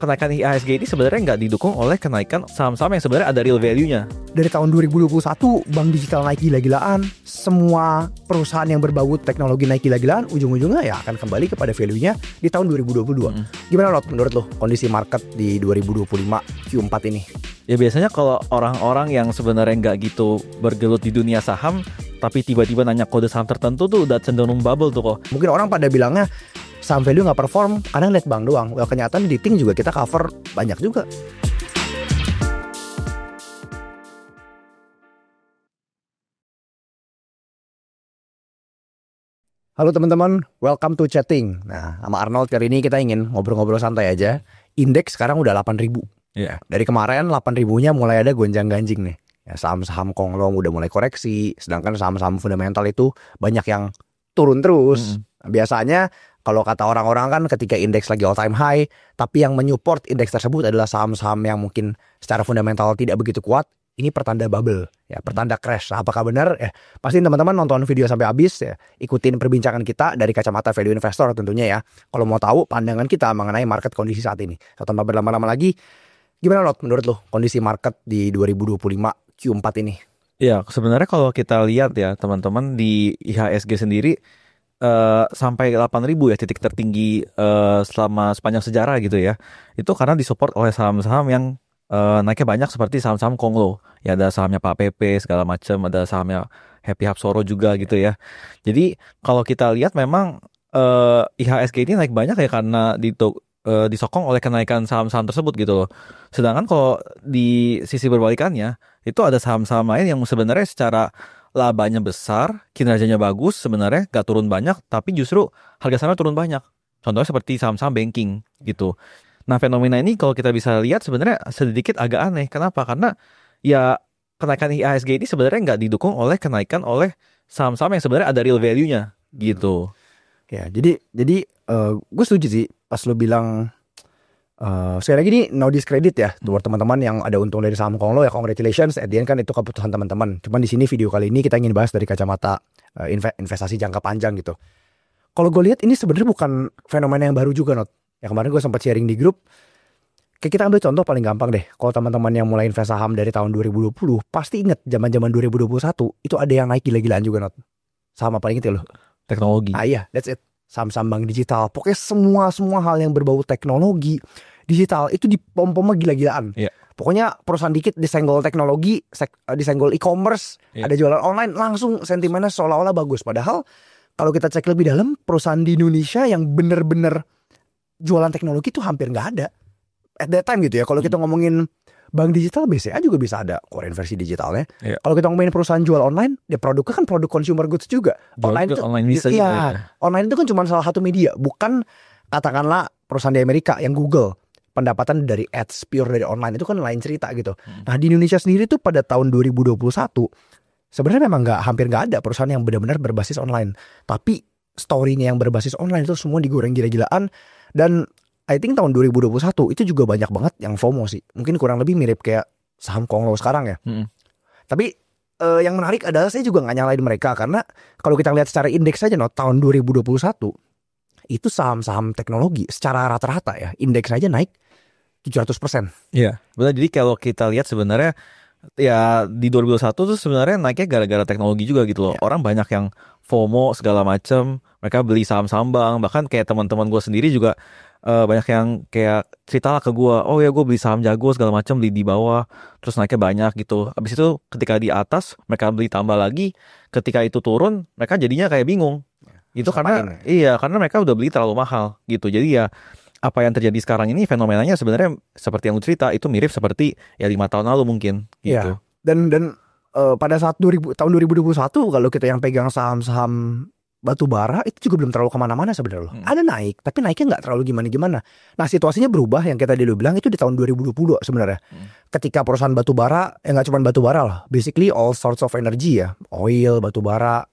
kenaikan IHSG ini sebenarnya nggak didukung oleh kenaikan saham-saham yang sebenarnya ada real value-nya. Dari tahun 2021 bank digital naik gila-gilaan, semua perusahaan yang berbau teknologi naik gila-gilaan, ujung-ujungnya ya akan kembali kepada value-nya di tahun 2022. Gimana Rod, menurut lo kondisi market di 2025 Q4 ini? Ya biasanya kalau orang-orang yang sebenarnya nggak gitu bergelut di dunia saham, tapi tiba-tiba nanya kode saham tertentu tuh udah cenderung bubble tuh kok. Mungkin orang pada bilangnya saham value nggak perform karena ngeliat bank doang. Well, kenyataan di Ting juga kita cover banyak juga. Halo teman-teman, welcome to Chatting. Nah, sama Arnold kali ini kita ingin ngobrol-ngobrol santai aja. Indeks sekarang udah 8.000. Iya. Dari kemarin 8.000-nya mulai ada gonjang-ganjing nih. Ya, saham-saham konglom udah mulai koreksi, sedangkan saham-saham fundamental itu banyak yang turun terus. Biasanya kalau kata orang-orang kan ketika indeks lagi all time high, tapi yang menyupport indeks tersebut adalah saham-saham yang mungkin secara fundamental tidak begitu kuat. Ini pertanda bubble, ya, pertanda crash. Nah, apakah benar? Ya, pasti teman-teman nonton video sampai habis ya, ikutin perbincangan kita dari kacamata value investor tentunya ya. Kalau mau tahu pandangan kita mengenai market kondisi saat ini. So, tanpa berlama-lama lagi, gimana Rod menurut lo kondisi market di 2025 Q4 ini? Ya, sebenarnya kalau kita lihat ya teman-teman di IHSG sendiri sampai 8.000 ya titik tertinggi selama sepanjang sejarah gitu ya. Itu karena disupport oleh saham-saham yang naiknya banyak seperti saham-saham konglo. Ya ada sahamnya Pak PP segala macam, ada sahamnya Happy Hapsoro juga gitu ya. Jadi kalau kita lihat memang IHSG ini naik banyak ya karena disokong oleh kenaikan saham-saham tersebut gitu loh. Sedangkan kalau di sisi berbalikannya itu ada saham-saham lain yang sebenarnya secara labanya besar, kinerjanya bagus, sebenarnya gak turun banyak, tapi justru harga sahamnya turun banyak. Contohnya seperti saham-saham banking gitu. Nah fenomena ini kalau kita bisa lihat sebenarnya sedikit agak aneh. Kenapa? Karena ya kenaikan IHSG ini sebenarnya nggak didukung oleh kenaikan oleh saham-saham yang sebenarnya ada real value-nya gitu. Ya, jadi gue setuju sih pas lo bilang sekali lagi ini no discredit ya buat teman-teman yang ada untung dari saham konglo ya, congratulations, at the end kan itu keputusan teman-teman. Cuman di sini video kali ini kita ingin bahas dari kacamata investasi jangka panjang gitu. Kalau gue lihat ini sebenarnya bukan fenomena yang baru juga, Not. Ya kemarin gue sempat sharing di grup. Kayak kita ambil contoh paling gampang deh. Kalau teman-teman yang mulai invest saham dari tahun 2020 pasti inget zaman-zaman 2021 itu ada yang naik gila-gilaan juga, Not. Saham apa inget ya lo? Teknologi. Ah iya, that's it. Saham-saham bank digital. Pokoknya semua hal yang berbau teknologi digital itu dipom-pomnya gila-gilaan. Yeah. Pokoknya perusahaan dikit disenggol teknologi, disenggol e-commerce, ada jualan online, langsung sentimennya seolah-olah bagus. Padahal kalau kita cek lebih dalam, perusahaan di Indonesia yang bener-bener jualan teknologi itu hampir nggak ada at that time gitu ya. Kalau kita ngomongin bank digital, BCA juga bisa ada core versi digitalnya. Yeah. Kalau kita ngomongin perusahaan jual online, ya produknya kan produk consumer goods juga. Online bisa ya, juga. Online itu kan cuma salah satu media, bukan katakanlah perusahaan di Amerika yang Google. Pendapatan dari ads pure dari online itu kan lain cerita gitu. Nah di Indonesia sendiri tuh pada tahun 2021 sebenarnya memang hampir nggak ada perusahaan yang benar-benar berbasis online. Tapi story-nya yang berbasis online itu semua digoreng gila-gilaan. Dan I think tahun 2021 itu juga banyak banget yang FOMO sih. Mungkin kurang lebih mirip kayak saham konglo sekarang ya. Tapi yang menarik adalah saya juga nggak nyalain mereka. Karena kalau kita lihat secara indeks saja, no, tahun 2021 itu saham-saham teknologi secara rata-rata ya, indeks aja naik 700%. Iya, benar. Jadi kalau kita lihat sebenarnya ya di 2021 tuh sebenarnya naiknya gara-gara teknologi juga gitu loh. Orang banyak yang FOMO segala macam, mereka beli saham-saham bank. Bahkan kayak teman-teman gue sendiri juga banyak yang kayak cerita lah ke gue, oh ya gue beli saham jago segala macam, beli di bawah, terus naiknya banyak gitu. Habis itu ketika di atas mereka beli tambah lagi, ketika itu turun mereka jadinya kayak bingung. Itu karena karena mereka udah beli terlalu mahal gitu. Jadi ya apa yang terjadi sekarang ini fenomenanya sebenarnya seperti yang lu cerita itu mirip seperti ya 5 tahun lalu mungkin gitu. Ya. Dan pada saat tahun 2021 kalau kita yang pegang saham-saham batu bara itu juga belum terlalu kemana-mana sebenarnya loh. Ada naik, tapi naiknya nggak terlalu gimana-gimana. Nah situasinya berubah yang kita dulu bilang itu di tahun 2020 sebenarnya. Ketika perusahaan batu bara, nggak cuma batu bara lah, basically all sorts of energy ya, oil, batu bara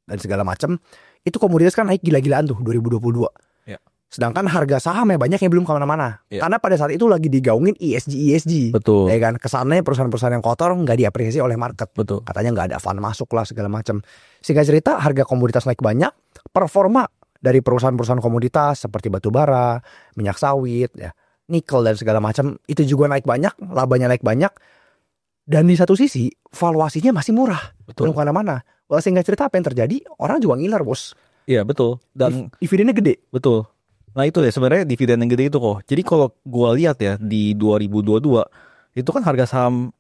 dan segala macam, itu komoditas kan naik gila-gilaan tuh 2022. Ya. Sedangkan harga sahamnya banyak yang belum kemana-mana. Ya. Karena pada saat itu lagi digaungin ESG. Betul. Ya kan, kesannya perusahaan-perusahaan yang kotor nggak diapresiasi oleh market. Betul. Katanya nggak ada fund masuk lah segala macam. Singkat cerita, harga komoditas naik banyak, performa dari perusahaan-perusahaan komoditas seperti batu bara, minyak sawit, ya nikel dan segala macam itu juga naik banyak, labanya naik banyak. Dan di satu sisi valuasinya masih murah, Betul. belum kemana-mana. Wah, sehingga cerita apa yang terjadi, orang juga ngiler bos. Iya betul. Dan Dividennya gede. betul. Nah itu deh sebenarnya dividen yang gede itu kok. Jadi kalau gua lihat ya di 2022 itu kan harga saham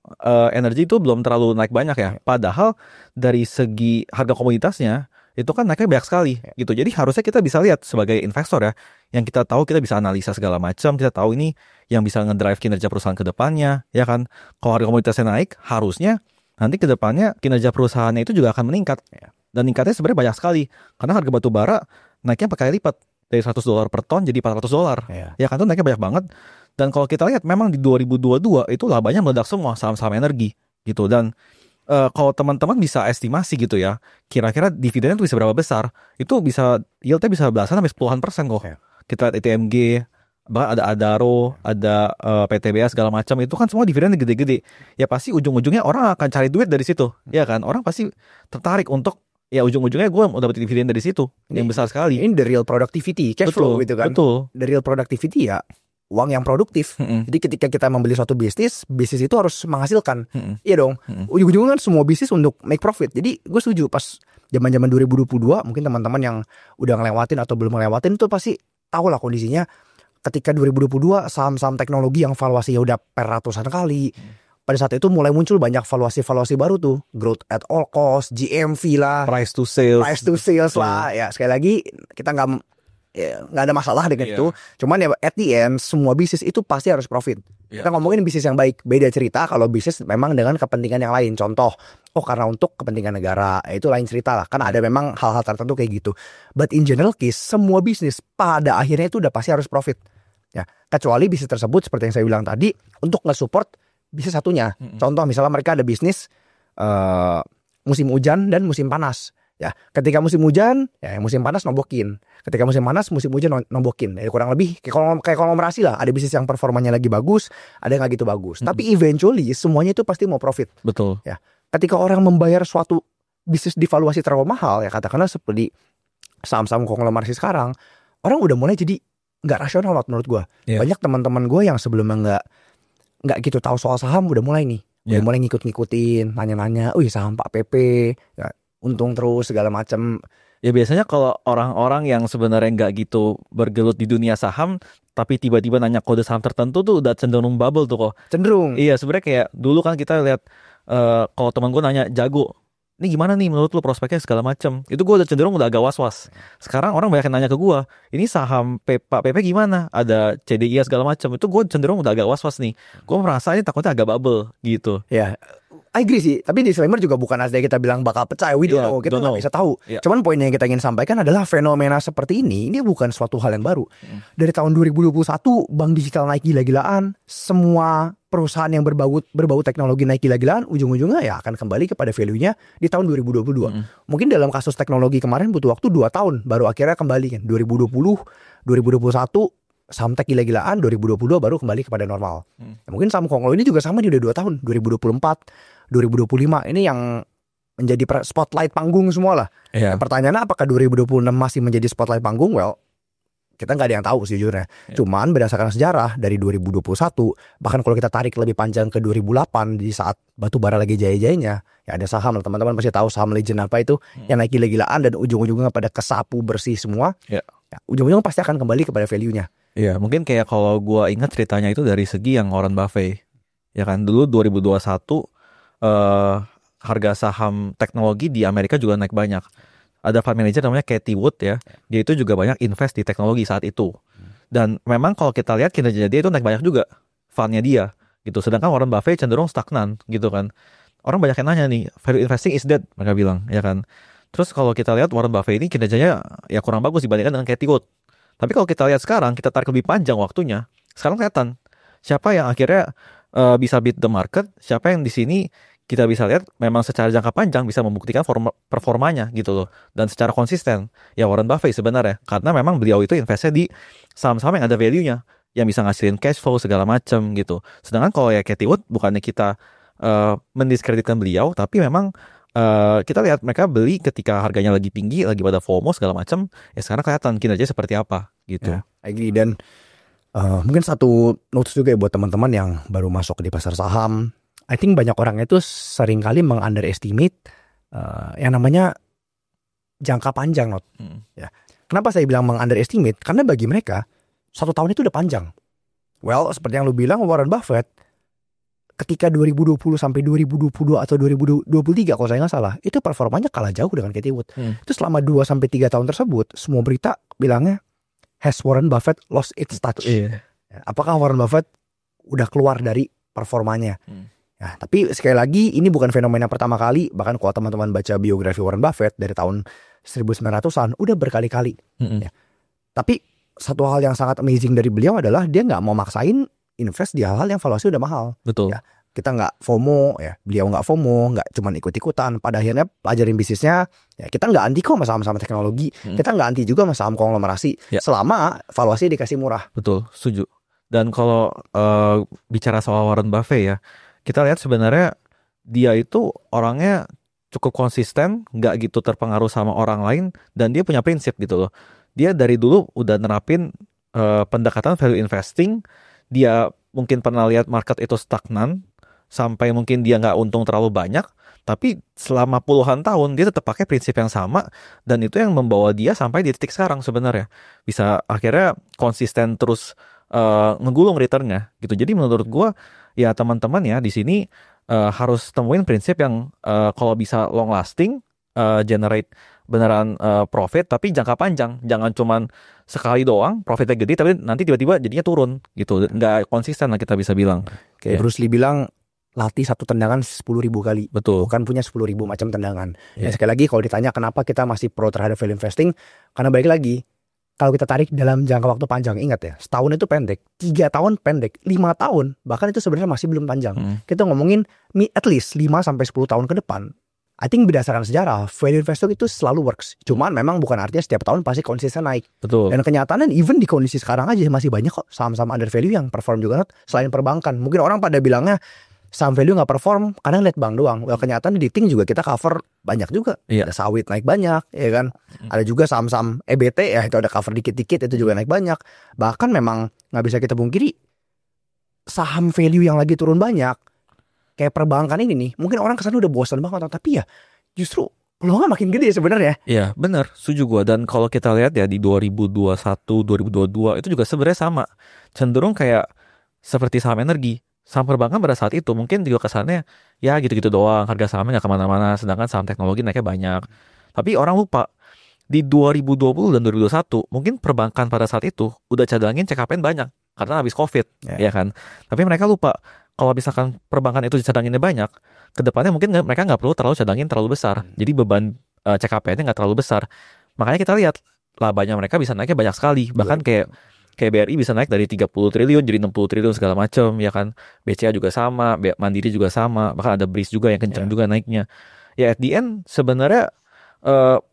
energi itu belum terlalu naik banyak ya. Padahal dari segi harga komoditasnya itu kan naiknya banyak sekali gitu. Jadi harusnya kita bisa lihat sebagai investor ya, yang kita tahu kita bisa analisa segala macam, kita tahu ini yang bisa ngedrive kinerja perusahaan ke depannya, ya kan. Kalau harga komoditasnya naik, harusnya nanti ke depannya kinerja perusahaannya itu juga akan meningkat. Dan meningkatnya sebenarnya banyak sekali. Karena harga batu bara naiknya 4 kali lipat. Dari $100 per ton jadi $400. Ya kan, itu naiknya banyak banget. Dan kalau kita lihat memang di 2022 itu labanya meledak semua saham-saham energi gitu. Dan kalau teman-teman bisa estimasi gitu ya, kira-kira dividennya itu bisa berapa besar, itu bisa yieldnya bisa belasan sampai 10% kok. Kita lihat ITMG, bahkan ada Adaro, ada PTBA segala macam, itu kan semua dividennya gede-gede. Ya pasti ujung-ujungnya orang akan cari duit dari situ, ya kan. Orang pasti tertarik untuk ya ujung-ujungnya gue mau dapat dividen dari situ yang besar sekali. Ini the real productivity, cash flow gitu kan. Betul. The real productivity ya uang yang produktif. Jadi ketika kita membeli suatu bisnis itu harus menghasilkan. Iya dong. Ujung-ujungnya kan semua bisnis untuk make profit. Jadi gue setuju pas zaman-zaman 2022 mungkin teman-teman yang udah ngelewatin atau belum ngelewatin itu pasti tahu lah kondisinya. Ketika 2022 saham-saham teknologi yang valuasinya udah per ratusan kali. Pada saat itu mulai muncul banyak valuasi-valuasi baru tuh. Growth at all cost, GMV lah. Price to sales lah. Ya sekali lagi kita nggak ada masalah dengan itu. Cuman ya at the end semua bisnis itu pasti harus profit. Kita ngomongin bisnis yang baik. Beda cerita kalau bisnis memang dengan kepentingan yang lain. Contoh, karena untuk kepentingan negara, itu lain cerita lah. Kan ada memang hal-hal tertentu kayak gitu. But in general case, semua bisnis pada akhirnya itu udah pasti harus profit. Ya, kecuali bisnis tersebut seperti yang saya bilang tadi untuk nge-support bisnis satunya. Contoh misalnya mereka ada bisnis musim hujan dan musim panas. Ya, ketika musim hujan, ya musim panas nombokin. Ketika musim panas, musim hujan nombokin. Ya, kurang lebih kayak konglomerasi lah. Ada bisnis yang performanya lagi bagus, ada yang nggak gitu bagus. Tapi eventually semuanya itu pasti mau profit. Betul. Ya, ketika orang membayar suatu bisnis divaluasi terlalu mahal, ya katakanlah seperti saham-saham konglomerasi sekarang, orang udah mulai jadi nggak rasional menurut gue. Banyak teman-teman gue yang sebelumnya nggak gitu tahu soal saham udah mulai nih, udah mulai ngikut-ngikutin, nanya-nanya, saham Pak PP, ya, untung terus segala macam. Ya biasanya kalau orang-orang yang sebenarnya nggak gitu bergelut di dunia saham, tapi tiba-tiba nanya kode saham tertentu tuh udah cenderung bubble tuh kok. Cenderung. Iya sebenarnya kayak dulu kan kita lihat kalau teman gue nanya jago, ini gimana nih menurut lu prospeknya segala macam. Itu gue udah cenderung udah agak was-was. Sekarang orang banyak yang nanya ke gue, ini saham Pak PP gimana? Ada CDI segala macam. Itu gue cenderung udah agak was-was nih. Gue merasa ini takutnya agak bubble gitu. Ya. I agree sih, tapi disclaimer juga bukan asli kita bilang bakal pecah, we don't know, kita nggak bisa tahu. Cuman poin yang kita ingin sampaikan adalah fenomena seperti ini bukan suatu hal yang baru. Dari tahun 2021 bank digital naik gila-gilaan, semua perusahaan yang berbau teknologi naik gila-gilaan, ujung-ujungnya ya akan kembali kepada value-nya di tahun 2022. Mungkin dalam kasus teknologi kemarin butuh waktu 2 tahun baru akhirnya kembali kan. 2020, 2021 saham tech gila-gilaan, 2022 baru kembali kepada normal. Ya, mungkin saham Konglo ini juga sama nih udah 2 tahun, 2024, 2025 ini yang menjadi spotlight panggung semua lah. Pertanyaannya apakah 2026 masih menjadi spotlight panggung? Well, kita nggak ada yang tahu sejujurnya. Cuman berdasarkan sejarah dari 2021, bahkan kalau kita tarik lebih panjang ke 2008 di saat batu bara lagi jaya-jayanya, ya ada saham, teman-teman pasti tahu saham legend apa itu yang naik gila-gilaan dan ujung-ujungnya pada kesapu bersih semua. Ya, ujung-ujungnya pasti akan kembali kepada value-nya. Iya, mungkin kayak kalau gue ingat ceritanya itu dari segi yang Warren Buffett. Ya kan dulu 2021 harga saham teknologi di Amerika juga naik banyak. Ada fund manager namanya Cathie Wood ya. Dia itu juga banyak invest di teknologi saat itu. Dan memang kalau kita lihat kinerja dia itu naik banyak juga fundnya dia gitu. Sedangkan Warren Buffett cenderung stagnan gitu kan. Orang banyak yang nanya nih, value investing is dead mereka bilang ya kan. Terus kalau kita lihat Warren Buffett ini kinerjanya ya kurang bagus dibandingkan dengan Cathie Wood. Tapi kalau kita lihat sekarang, kita tarik lebih panjang waktunya. Sekarang kelihatan siapa yang akhirnya bisa beat the market, siapa yang di sini kita bisa lihat memang secara jangka panjang bisa membuktikan performanya gitu loh. Dan secara konsisten, ya Warren Buffett sebenarnya. Karena memang beliau itu investnya di saham-saham yang ada value-nya, yang bisa ngasilin cash flow segala macam gitu. Sedangkan kalau ya Cathie Wood, bukannya kita mendiskreditkan beliau, tapi memang kita lihat mereka beli ketika harganya lagi tinggi, lagi pada FOMO segala macam. Ya sekarang kelihatan kinerjanya seperti apa gitu. Ya, agree. Dan Mungkin satu notes juga ya buat teman-teman yang baru masuk di pasar saham. I think banyak orang itu seringkali meng-underestimate yang namanya jangka panjang, Not. Ya. Kenapa saya bilang meng-underestimate? Karena bagi mereka 1 tahun itu udah panjang. Well, seperti yang lu bilang, Warren Buffett ketika 2020 sampai 2022 atau 2023 kalau saya nggak salah, itu performanya kalah jauh dengan Cathie Wood. Itu selama 2 sampai 3 tahun tersebut, semua berita bilangnya has Warren Buffett lost its touch. Apakah Warren Buffett udah keluar dari performanya? Ya, tapi sekali lagi ini bukan fenomena pertama kali. Bahkan kalau teman-teman baca biografi Warren Buffett dari tahun 1900-an udah berkali-kali. Ya. Tapi satu hal yang sangat amazing dari beliau adalah dia nggak mau maksain invest di hal-hal yang valuasi udah mahal. Betul. Ya, kita nggak FOMO, ya. Beliau nggak FOMO, nggak cuma ikut-ikutan. Pada akhirnya pelajarin bisnisnya. Ya, kita nggak anti kok sama-sama teknologi. Kita nggak anti juga sama saham konglomerasi. Selama valuasi dikasih murah. Betul, setuju. Dan kalau bicara soal Warren Buffett ya, kita lihat sebenarnya dia itu orangnya cukup konsisten, nggak gitu terpengaruh sama orang lain, dan dia punya prinsip gitu loh. Dia dari dulu udah nerapin pendekatan value investing. Dia mungkin pernah lihat market itu stagnan, sampai mungkin dia nggak untung terlalu banyak, tapi selama puluhan tahun dia tetap pakai prinsip yang sama, dan itu yang membawa dia sampai di titik sekarang sebenarnya. Bisa akhirnya konsisten terus ngegulung returnnya gitu. Jadi menurut gue ya teman-teman ya di sini harus temuin prinsip yang kalau bisa long lasting, generate beneran profit tapi jangka panjang. Jangan cuman sekali doang profitnya gede tapi nanti tiba-tiba jadinya turun gitu. Nggak konsisten lah kita bisa bilang. Kayak Bruce Lee bilang, latih satu tendangan 10.000 kali. Betul. Bukan punya 10.000 macam tendangan. Ya, sekali lagi kalau ditanya kenapa kita masih pro terhadap value investing, karena balik lagi, kalau kita tarik dalam jangka waktu panjang, ingat ya, setahun itu pendek, 3 tahun pendek, 5 tahun, bahkan itu sebenarnya masih belum panjang. Kita ngomongin at least 5 sampai 10 tahun ke depan. I think berdasarkan sejarah, value investing itu selalu works. Cuman memang bukan artinya setiap tahun pasti konsisten naik. Betul. Dan kenyataannya even di kondisi sekarang aja masih banyak kok saham-saham under value yang perform juga, selain perbankan. Mungkin orang pada bilangnya saham value nggak perform karena lihat bank doang. Well, kenyataan di Ting juga kita cover banyak juga. Ada sawit naik banyak, ya kan. Ada juga saham-saham EBT ya, itu ada cover dikit-dikit, itu juga naik banyak. Bahkan memang nggak bisa kita pungkiri saham value yang lagi turun banyak, kayak perbankan ini nih, mungkin orang kesana udah bosan banget, tapi ya justru peluangnya makin gede sebenarnya. Iya benar, setuju gue. Dan kalau kita lihat ya di 2021, 2022 itu juga sebenarnya sama, cenderung kayak seperti saham energi. Saham perbankan pada saat itu mungkin juga kesannya ya gitu-gitu doang, harga sahamnya nggak kemana-mana, sedangkan saham teknologi naiknya banyak. Tapi orang lupa di 2020 dan 2021 mungkin perbankan pada saat itu udah cadangin CKPN banyak karena habis COVID, ya kan. Tapi mereka lupa kalau misalkan perbankan itu cadanginnya banyak, kedepannya mungkin mereka nggak perlu terlalu cadangin terlalu besar. Jadi beban CKPN-nya nggak terlalu besar. Makanya kita lihat labanya mereka bisa naiknya banyak sekali. Bahkan kayak BRI bisa naik dari 30 triliun jadi 60 triliun segala macam, ya kan. BCA juga sama, Mandiri juga sama. Bahkan ada BRIS juga yang kencang juga naiknya. Ya at the end sebenarnya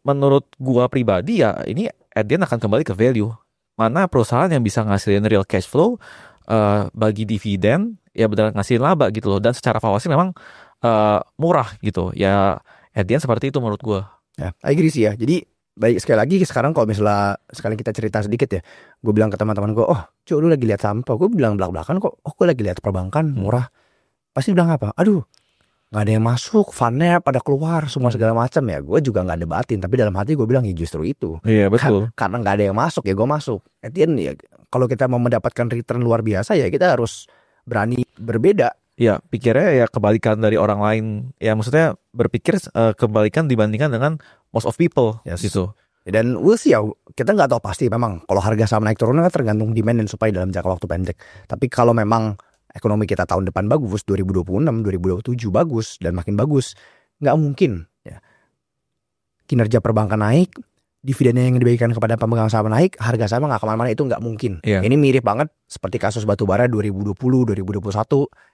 menurut gua pribadi ya ini at the end akan kembali ke value. Mana perusahaan yang bisa ngasilin real cash flow, bagi dividen, ya benar ngasilin laba gitu loh, dan secara valuasi memang murah gitu ya. At the end seperti itu menurut gue. Ya, I agree sih ya. Jadi baik, sekali lagi sekarang kalau misalnya sekalian kita cerita sedikit ya, gue bilang ke teman-teman gue, oh cuy lu lagi lihat saham, gue bilang belak-belakan kok, oh gue lagi lihat perbankan murah. Pasti bilang apa? Aduh nggak ada yang masuk, fundnya pada keluar semua segala macam. Ya gue juga nggak debatin, tapi dalam hati gue bilang ya justru itu. Iya betul. Karena nggak ada yang masuk ya gue masuk. At the end ya kalau kita mau mendapatkan return luar biasa ya kita harus berani berbeda. Ya pikirnya ya kebalikan dari orang lain. Ya maksudnya berpikir kebalikan dibandingkan dengan most of people. Yes. Gitu. Dan we'll see ya, kita nggak tahu pasti memang kalau harga saham naik turun kan tergantung demand dan supply dalam jangka waktu pendek. Tapi kalau memang ekonomi kita tahun depan bagus, 2026, 2027 bagus dan makin bagus, nggak mungkin ya kinerja perbankan naik, dividennya yang dibagikan kepada pemegang saham naik, harga saham nggak kemana-mana, itu nggak mungkin. Ini mirip banget seperti kasus batubara 2020, 2021.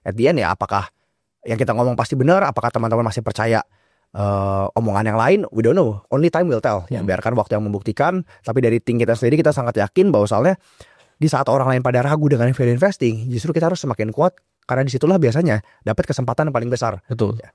At the end ya apakah yang kita ngomong pasti benar, apakah teman-teman masih percaya omongan yang lain, we don't know, only time will tell. Ya biarkan waktu yang membuktikan. Tapi dari tim kita sendiri kita sangat yakin bahwa soalnya di saat orang lain pada ragu dengan value investing, justru kita harus semakin kuat karena disitulah biasanya dapat kesempatan yang paling besar. Betul. Ya.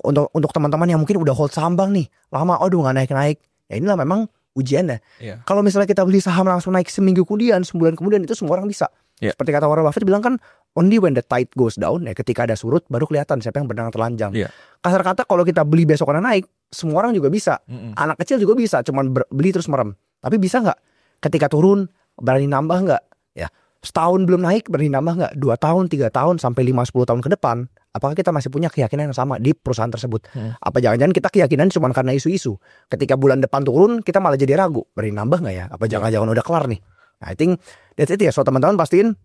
Untuk teman-teman yang mungkin udah hold saham bang nih lama, aduh nggak naik-naik, ya inilah memang ujiannya. Kalau misalnya kita beli saham langsung naik seminggu kemudian, sebulan kemudian, itu semua orang bisa. Yeah. Seperti kata Warren Buffett bilang kan, only when the tide goes down, ya ketika ada surut baru kelihatan siapa yang berenang telanjang. Yeah. Kasar kata kalau kita beli besok karena naik, semua orang juga bisa. Anak kecil juga bisa, cuman beli terus merem. Tapi bisa nggak? Ketika turun berani nambah nggak? Ya, setahun belum naik berani nambah nggak? 2 tahun, 3 tahun sampai 5-10 tahun ke depan, apakah kita masih punya keyakinan yang sama di perusahaan tersebut? Apa jangan-jangan kita keyakinan cuma karena isu-isu? Ketika bulan depan turun, kita malah jadi ragu. Berani nambah nggak ya? Apa jangan-jangan udah kelar nih? Nah, I think that's it ya. So teman-teman pastiin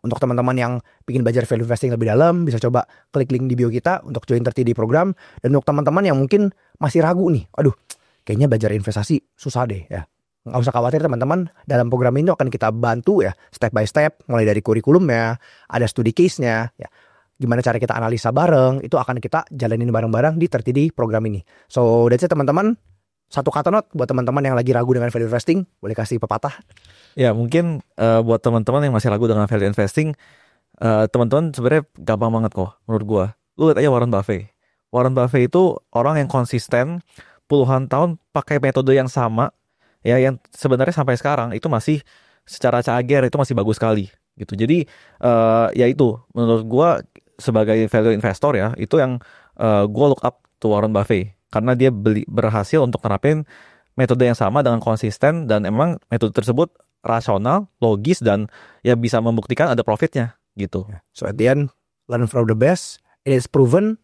untuk teman-teman yang ingin belajar value investing lebih dalam, bisa coba klik link di bio kita untuk join 30 day program. Dan untuk teman-teman yang mungkin masih ragu nih, aduh kayaknya belajar investasi susah deh ya. Nggak usah khawatir teman-teman, dalam program ini akan kita bantu ya step by step, mulai dari kurikulumnya, ada studi case-nya ya. Gimana cara kita analisa bareng, itu akan kita jalanin bareng-bareng di 30 day program ini. So that's it teman-teman. Satu kata not buat teman-teman yang lagi ragu dengan value investing, boleh kasih pepatah? Ya mungkin buat teman-teman yang masih ragu dengan value investing, teman-teman sebenarnya gampang banget kok menurut gua. Lu lihat aja Warren Buffett. Warren Buffett itu orang yang konsisten puluhan tahun pakai metode yang sama, ya yang sebenarnya sampai sekarang itu masih secara cager itu masih bagus sekali gitu. Jadi ya itu menurut gua sebagai value investor ya, itu yang gua look up to Warren Buffett karena dia berhasil untuk nerapin metode yang sama dengan konsisten, dan emang metode tersebut rasional, logis, dan ya bisa membuktikan ada profitnya gitu. So at the end, learn from the best, it is proven.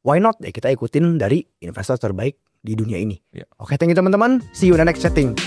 Why not? Ya kita ikutin dari investor terbaik di dunia ini. Yeah. Oke, thank you teman-teman. See you in the next chatting.